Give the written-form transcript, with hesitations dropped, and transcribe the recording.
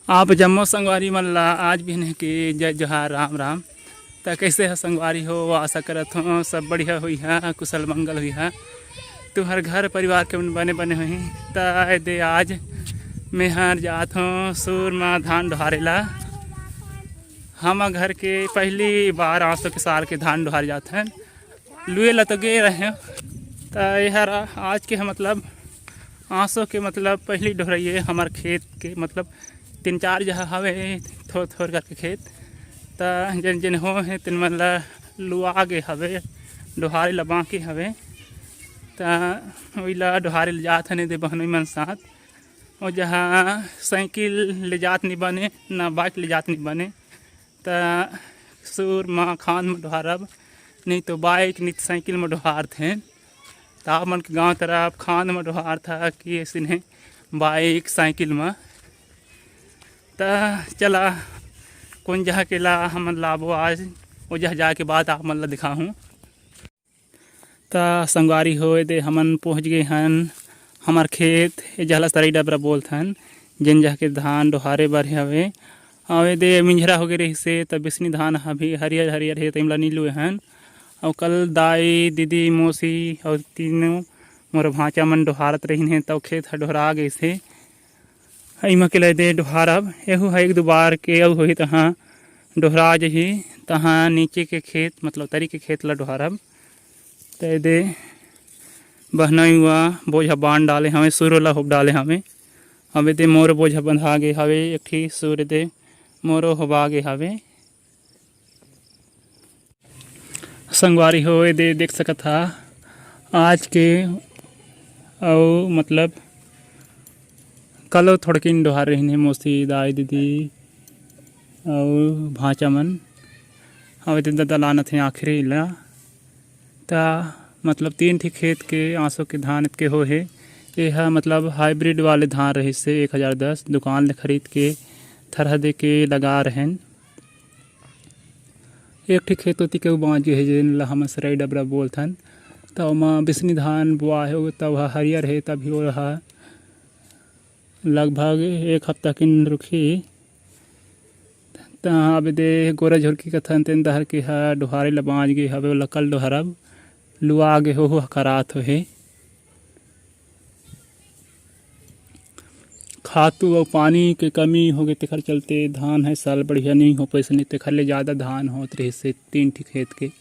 आप जम्मो संगवारी मन ला आज भी नहीं कि जय जोहार राम राम। तो कैसे है संगवारी हो, आशा करत हो सब बढ़िया हुई है, कुशल मंगल हुई है, तुम्हारे घर परिवार के बने बने हुई। तो दे आज मैं हर जात हूँ सूर में धान डोहारे ला। हम घर के पहली बार आंसू के साल के धान डोहार जाते हैं, लुए ला तो गए रहे। तो यार आज के मतलब आंसू के मतलब पहली डोहराइए हमारे खेत के मतलब 3-4 जहाँ हवे थोड़ थोड़ करके खेत। तो जन जन हो है तिन मतलब लुआ गे हवे डोहारे ला बाँकी हवे। तो वही ला डोहारे ले जात हने दे बहनोई मन साथ। और जहाँ साइकिल ले जात नहीं बने ना बाइक ले जात नहीं बने, तो सूर माँ खान में डोहारब, नहीं तो बाइक नहीं तो साइकिल में डोहार थे। तो आप मन के गाँव तरफ खान में डोहार था कि ऐसे नहीं बाइक साइकिल में। तो चला कौन जहाँ के ला हम लाबो आज वो जहाँ जाके बाद आप मन ला दिखाऊँ। तो संगवारी हो दे हमन पहुँच गए हन हमार खेत जहला सराई डबरा बोलथन, जिन जहाँ के धान डोहारे बर हवे। अवे दे मिंझरा हो गए रही से तब बिसनी धान अभी हरियर हरियर है तमला नी लुए हन। और कल दाई दीदी मौसी और तीनों मोर भाचा मन डोहारत रही हैं, तब खेत ह डोहरा गई से इमा के ले दे डोहारब एहू है 1-2 बार के अउ होही तहाँ डोहरा जही तहाँ नीचे के खेत मतलब तरी के खेत ला डोहारब। तो दे बहनई हुआ बोझा बांध डाले हमें सूर्य ला होप डाले हमें। अबे दे मोर बोझा बंधा गे हवे एक ठी सूर्य दे मोरो होबा गे हवे। संगवारी हो दे देख सकत हा आज के और मतलब कलो थोड़किन डोहार रही मौसी दाई दीदी और भाचा मन हवे दिन दलाना थे आखिरी ला। ता मतलब 3 ठी खेत के आंसू के धान के हो है। यह मतलब हाइब्रिड वाले धान रही से 1010 दुकान ले खरीद के थरह दे के लगा रहें। एक ठी खेत होती के बाँच गए जिन ला हम सराई डबरा बोलथन। तब माँ बिसनी धान बुआ हो तब हरियर है तभी हो रहा लगभग 1 हफ्ता किन रुखी। अब दे गोरा झुरकी कथन तेन दहर के हा डोहारे ला बाँच गए हवे ओला कल डोहरब लुआ गे हो करात हो है। खातू और पानी के कमी हो गए तेखर चलते धान है साल बढ़िया नहीं हो पैसे नहीं तेखर ले ज़्यादा धान होत रही से 3 ठी खेत के।